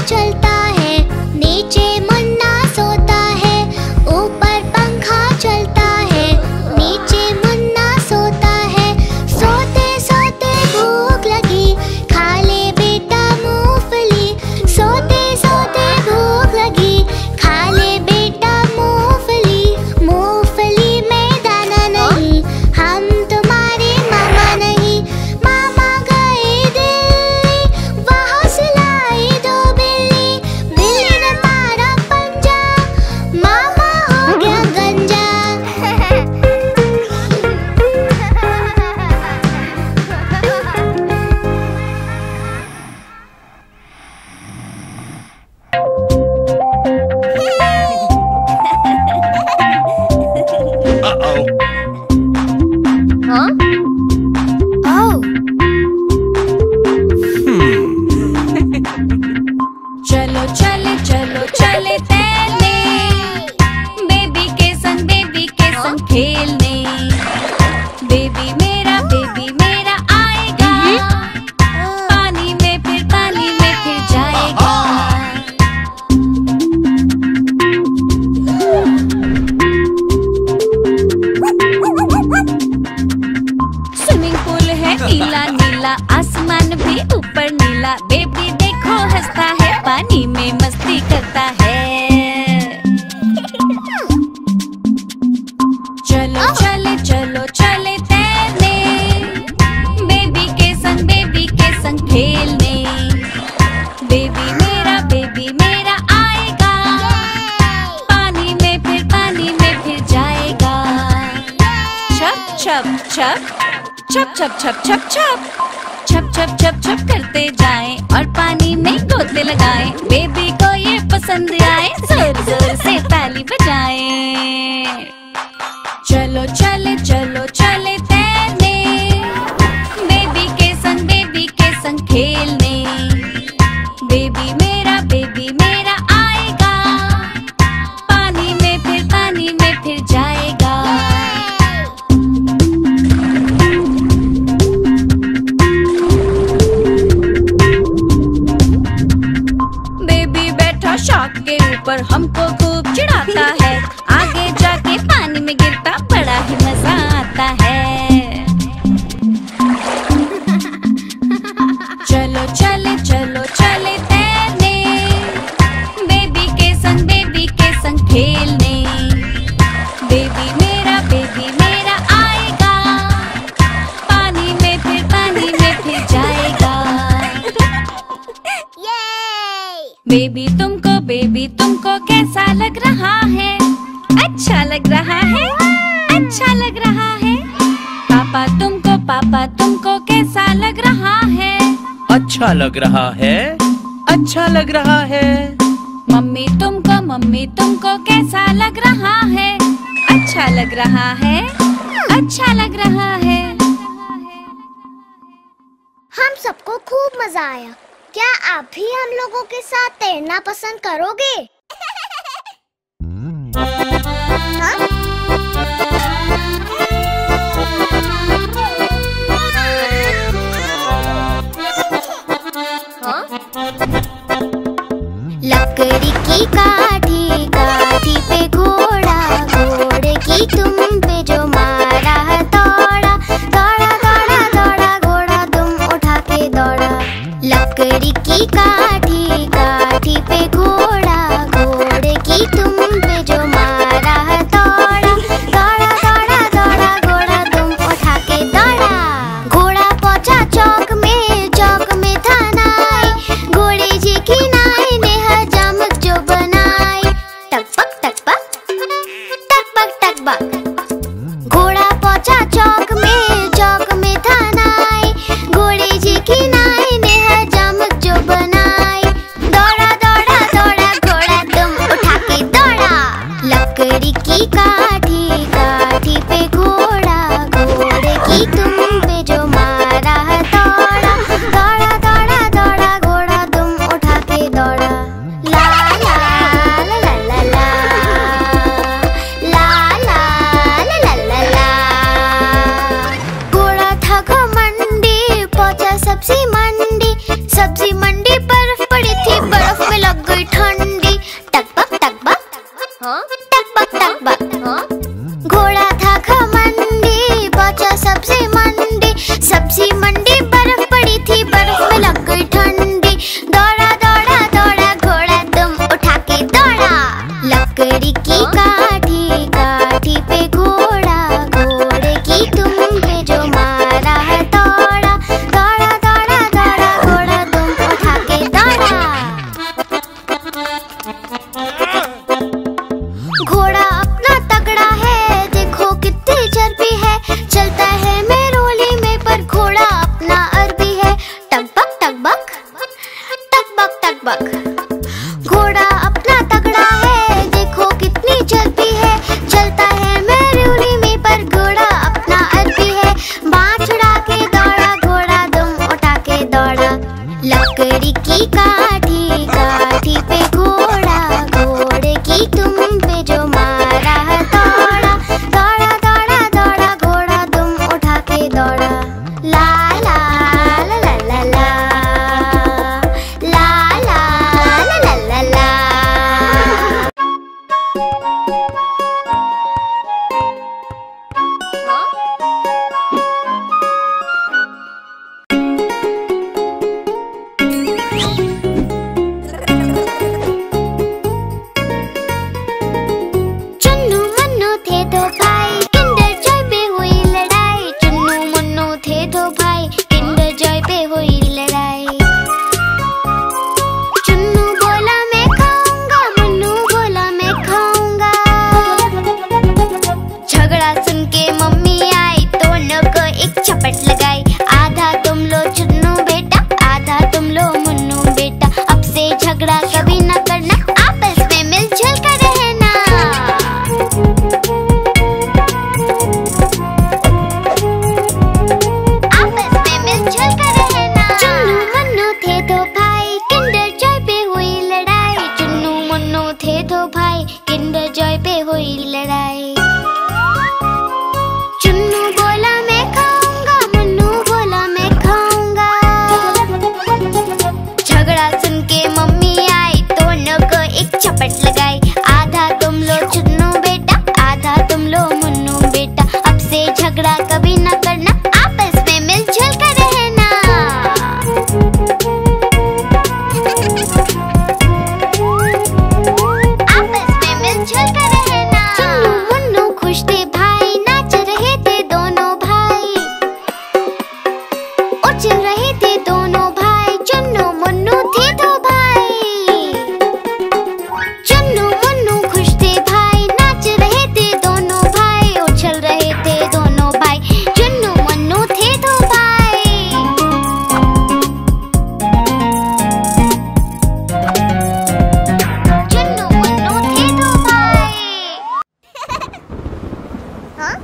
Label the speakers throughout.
Speaker 1: चलता है, नीचे मुन्ना सोता है। ऊपर पंखा चलता है, नीचे मुन्ना सोता है। सोते सोते भूख लगी, खा ले बेटा मूंगफली। सोते सोते भूख लगी, खा ले बेटा मूंगफली। मूंगफली में दाना नहीं, हम तुम्हारे मामा नहीं। मामा गए दिल्ली, वहाँ से लाई 2 बिल्ली। बिल्ली ने मारा पंजा, मामा हो गया गंजा। हाँ? ओह!
Speaker 2: चलो चले चलो चले तैरने, बेबी के संग खेलने। बेबी मेरा आएगा, पानी में फिर जाएगा। स्विमिंग पूल है नीला नीला, आसमान भी ऊपर नीला। बेबी देखो हंसता है, पानी में मस्ती करता है। चलो चले तैरने, बेबी के संग खेलने। बेबी मेरा आएगा, पानी में फिर जाएगा। छप छप छप छप छप छप छप छप छप छप छप छप करते जाएं और पानी में गोते लगाएं। बेबी को ये पसंद आए, जोर जोर से ताली बजाएं। चलो चले तैरने, बेबी के संग खेलने। बेबी मेरा आएगा, पानी में फिर जाएगा। बेबी बैठा शार्क के ऊपर, हमको खूब चिढ़ाता है। आगे जाके पानी में गिरता, बड़ा ही मजा आता है। चलो चले तैरने, बेबी के संग खेलने। बेबी मेरा आएगा, पानी में फिर जाएगा। बेबी तुमको कैसा लग रहा है? अच्छा लग रहा है, अच्छा लग रहा है। पापा तुमको कैसा लग रहा है?
Speaker 3: अच्छा लग रहा है, अच्छा लग रहा है।
Speaker 2: मम्मी तुमको कैसा लग रहा है? अच्छा लग रहा है, अच्छा लग रहा है।
Speaker 1: हम सबको खूब मजा आया। क्या आप भी हम लोगों के साथ तैरना पसंद करोगे? हाँ? लकड़ी की काठी, काठी पे घोड़ा, घोड़े की तुम पे जो मारा है दौड़ा। दौड़ा दौड़ा दौड़ा घोड़ा तुम उठा के दौड़ा। लकड़ी की काठी, काठी पे घोड़ा, घोड़े की तुम पे जो मारा है दौड़ा। दौड़ा दौड़ा दौड़ा घोड़ा तुम उठा के दौड़ा। घोड़ा पहुंचा चौक में था नाई, घोड़े जी की नाई ने हजामत जो बनाई। टकपक टकपक टकपक टकपक। घोड़ा पहुंचा चौक में था नाई, घोड़े जी की नाई ने हजामत जो बनाई। दौड़ा दौड़ा दौड़ा लकड़ी की काठी, काठी पे घोड़ा, घोड़े की तुम पे जो मारा हथौड़ा, दौड़ा दौड़ा दौड़ा घोड़ा तुम उठा के दौड़ा। ला ला ला ला ला ला, ला ला ला ला ला ला। चुन्नू मुन्नू थे दो भाई, किंडर जॉय पे हुई लड़ाई। चुन्नू मुन्नू थे दो भाई, किंडर जॉय पे हुई लड़ाई। चुन्नू बोला मैं खाऊंगा, मुन्नू बोला मैं खाऊंगा। झगड़ा सुन के मम्मी आई, दोनों को एक चपट लगाई। आधा तुम लो चुन्नू बेटा, आधा तुम लो मुन्नू बेटा। अब से झगड़ा कभी न करना, आपस में मिलजुल कर रहना। आपस में मिलजुल कर रहना। चुन्नू मुन्नू थे दो भाई, किंडर जॉय पे हुई लड़ाई। चुन्नू मुन्नू थे दो भाई, किंडर जॉय पे हुई लड़ाई। चुन्नू बोला मैं खाऊंगा, मुन्नू बोला मैं खाऊंगा। झगड़ा सुन के मम्मी आई, दोनों को एक चपट लगाई। आधा तुम लो चुन्नू बेटा, आधा तुम लो मुन्नू बेटा। अब से झगड़ा कभी न करना, आपस में मिलजुल कर रहना। आपस में मिलजुल कर रहना। चुन्नू मुन्नू खुश थे भाई, नाच रहे थे दोनों भाई। उछल रहे थे दोनों भाई, चुन्नू मुन्नू थे दो भाई। चुन्नू मुन्नू खुश थे भाई, नाच रहे थे दोनों भाई। उछल रहे थे दोनों भाई, चुन्नू मुन्नू थे दो भाई। चुन्नू मुन्नू थे दो भाई। हाँ?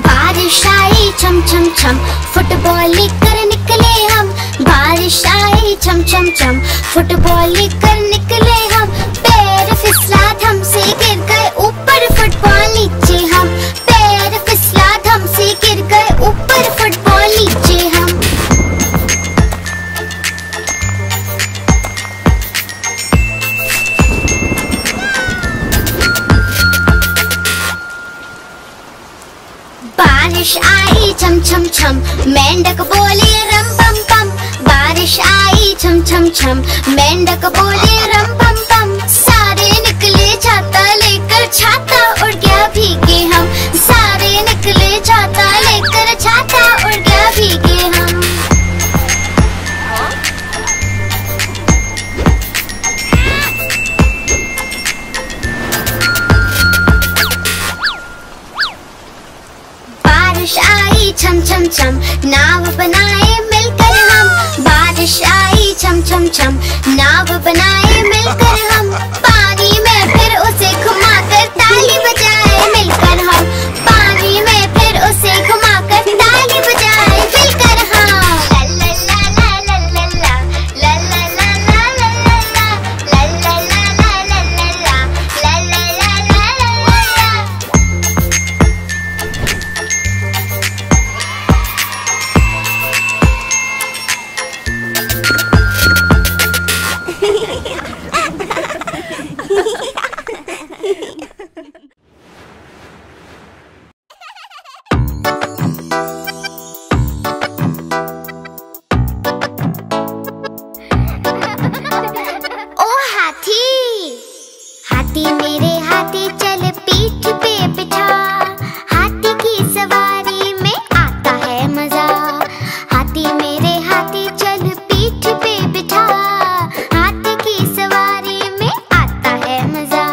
Speaker 1: बारिश आई छम छम छम, फुटबॉल लेकर निकले हम। बारिश आई छम छम छम, फुटबॉल लेकर निकले हम। पैर फिसला धम से गिर गए ऊपर, फुटबॉल नीचे हम। पैर फिसला धम से गिर गए ऊपर, फुटबॉल नीचे हम। बारिश आई छम छम छम, मेंढक बोले रम पम पम। बारिश आई छम छम छम, मेंढक बोले रम पम पम। सारे निकले छाता लेकर, छाता उड़ गया भीगे हम। सारे निकले छाता लेकर, छाता उड़ गया भीगे हम। बारिश आई छम छम छम, नाव बनाए मिलकर हम। बारिश आई छम छम छम, नाव बनाए मिलकर हम। पानी में फिर उसे घुमाकर ताली बजाए मिलकर हम। पानी में फिर उसे घुमाकर ताली बजाए मिलकर हम। ला ला ला ला ला ला ला, ला ला ला ला ला ला, ला ला ला ला ला ला ला, ला ला ला ला ला ला। ओ हाथी, हाथी मेरे हाथी चल पीठ पे बिठा। हाथी की सवारी में आता है मजा। हाथी मेरे हाथी चल पीठ पे बिठा। हाथी की सवारी में आता है मजा।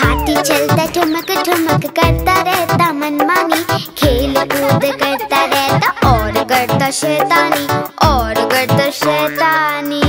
Speaker 1: हाथी चलता ठुमक ठुमक करता रहता मनमानी। खेल कूद करता रहता और करता शैतानी, और करता शैतानी।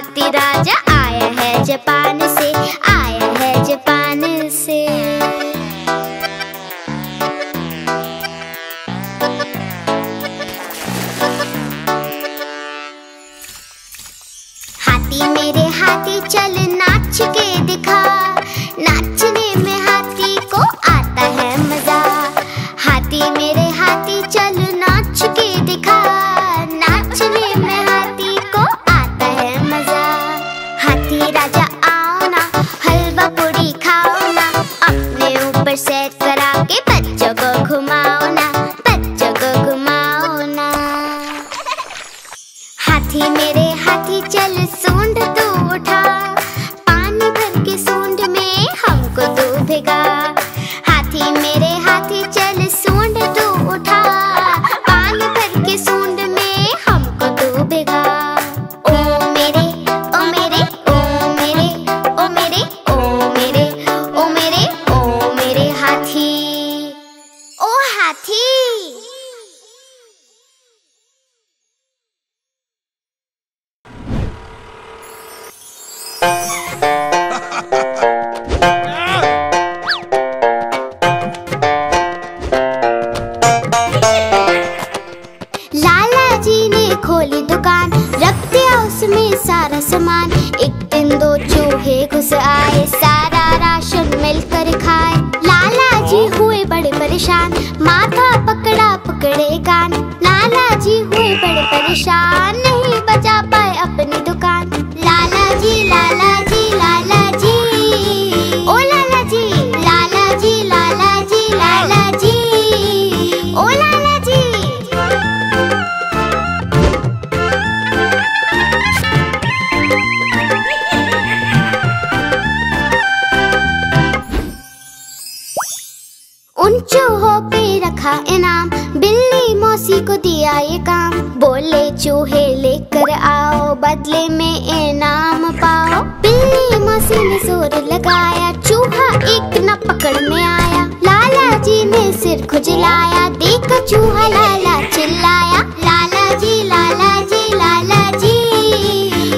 Speaker 1: हाथी राजा आया है जापान से, आया है जापान से। हाथी मेरे हाथी चल नाच के दिखा, नाचने में हाथी को आता है मजा। हाथी मेरे हाथी चल नाच के दिखा, नाचने में हाथी को आता है मजा। हाथी राजा आओ ना, हलवा पूरी खाओ ना, अपने ऊपर सेट करा के बच्चों को घुमाओ ना, बच्चों को घुमाओ ना। हाथी मेरे हाथी चल सूंड तू उठा, पानी भर के सूंड में हमको तू भिगा। हाथी मेरे हाथी चल सूंड तू उठा, पानी भर के सूंड में हमको तू भिगा। ओ मेरे ओ मेरे ओ मेरे ओ मेरे ओ मेरे ओ मेरे ओ मेरे हाथी, ओ हाथी। लाला जी ने खोली दुकान, रख दिया उसमें सारा सामान। एक दिन दो चूहे घुस आए, सारा राशन मिलकर खाए। लाला जी हुए बड़े परेशान, माथा पकड़ा पकड़े कान। लाला जी हुए बड़े परेशान, नहीं बचा पाए अपनी दुकान। लाला जी लाला जी लाला जी, ओ लाला जी लाला जी लाला जी लाला जी, ओ लाला जी। उन चूहों पे रखा इनाम, बिल्ली मौसी को दिया ये काम। बोले चूहे लेकर आओ, बदले में इनाम पाओ। बिल्ली मौसी ने जोर लगाया, चूहा एक न पकड़ में आया। लाला जी ने सिर खुजलाया, देखा चूहा लाला चिल्लाया। लाला जी लाला जी लाला जी,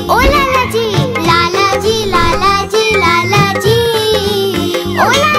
Speaker 1: ओ लाला जी लाला जी लाला जी लाला जी, ओ लाला